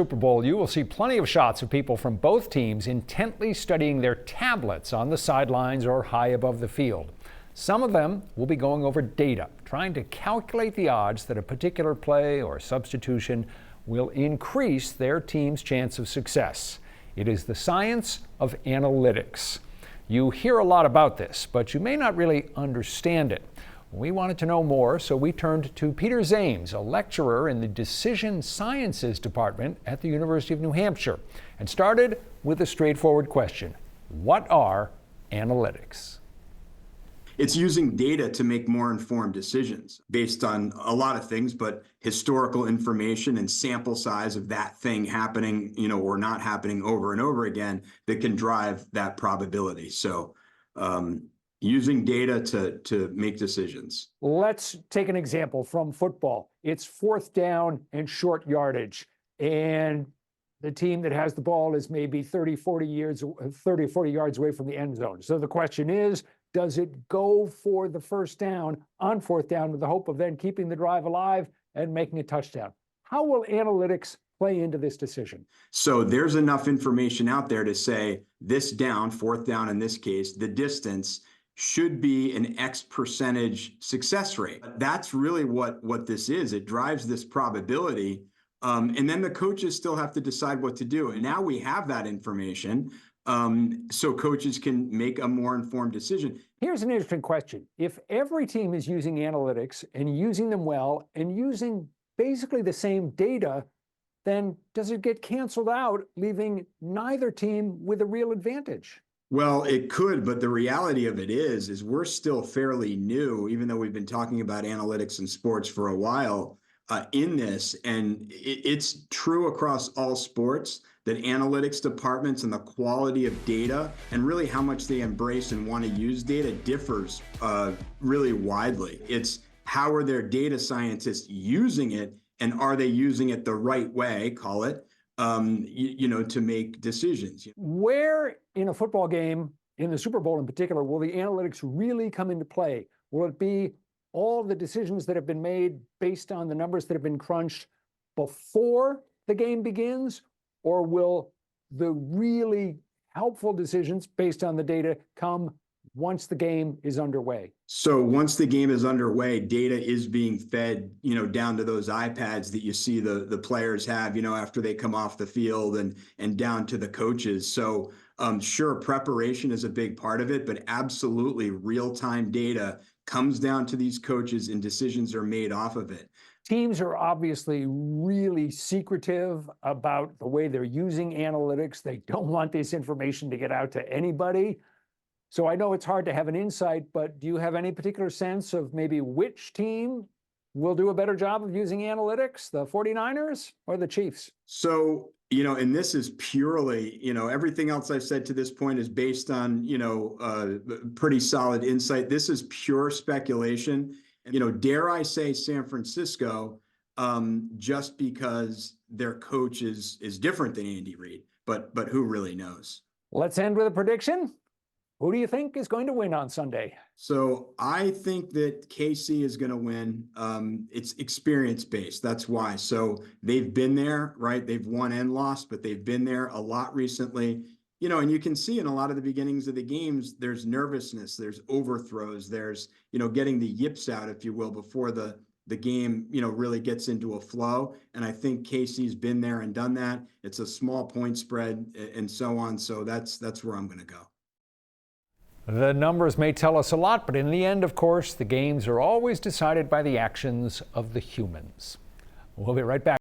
Super Bowl, you will see plenty of shots of people from both teams intently studying their tablets on the sidelines or high above the field. Some of them will be going over data, trying to calculate the odds that a particular play or substitution will increase their team's chance of success. It is the science of analytics. You hear a lot about this, but you may not really understand it. We wanted to know more, so we turned to Peter Zames, a lecturer in the Decision Sciences Department at the University of New Hampshire, and started with a straightforward question. What are analytics? It's using data to make more informed decisions based on a lot of things, but historical information and sample size of that thing happening, or not happening over and over again that can drive that probability. So, using data to make decisions. Let's take an example from football. It's fourth down and short yardage, and the team that has the ball is maybe 40 yards away from the end zone. So the question is, does it go for the first down on fourth down with the hope of then keeping the drive alive and making a touchdown? How will analytics play into this decision? So there's enough information out there to say this down, fourth down in this case, the distance should be an X percentage success rate. That's really what this is. It drives this probability. And then the coaches still have to decide what to do. And now we have that information, so coaches can make a more informed decision. Here's an interesting question. If every team is using analytics and using them well and using basically the same data, then does it get canceled out, leaving neither team with a real advantage? Well, it could, but the reality of it is we're still fairly new, even though we've been talking about analytics in sports for a while in this. And it's true across all sports that analytics departments and the quality of data and really how much they embrace and want to use data differs really widely. It's how are their data scientists using it, and are they using it the right way, call it, to make decisions. Where in a football game, in the Super Bowl in particular, will the analytics really come into play? Will it be all the decisions that have been made based on the numbers that have been crunched before the game begins? Or will the really helpful decisions based on the data come once the game is underway? So once the game is underway, data is being fed, down to those iPads that you see the players have, after they come off the field and down to the coaches. So sure, preparation is a big part of it, but absolutely real-time data comes down to these coaches and decisions are made off of it. Teams are obviously really secretive about the way they're using analytics. They don't want this information to get out to anybody. So I know it's hard to have an insight, but do you have any particular sense of maybe which team will do a better job of using analytics, the 49ers or the Chiefs? So, and this is purely, everything else I've said to this point is based on, pretty solid insight. This is pure speculation. Dare I say San Francisco, just because their coach is different than Andy Reid, but who really knows? Let's end with a prediction. Who do you think is going to win on Sunday? So I think that KC is going to win. It's experience-based. That's why. So they've been there, right? They've won and lost, but they've been there a lot recently. And you can see in a lot of the beginnings of the games, there's nervousness, there's overthrows, there's, getting the yips out, if you will, before the game, really gets into a flow. And I think KC's been there and done that. It's a small point spread and so on. So that's where I'm going to go. The numbers may tell us a lot, but in the end, of course, the games are always decided by the actions of the humans. We'll be right back.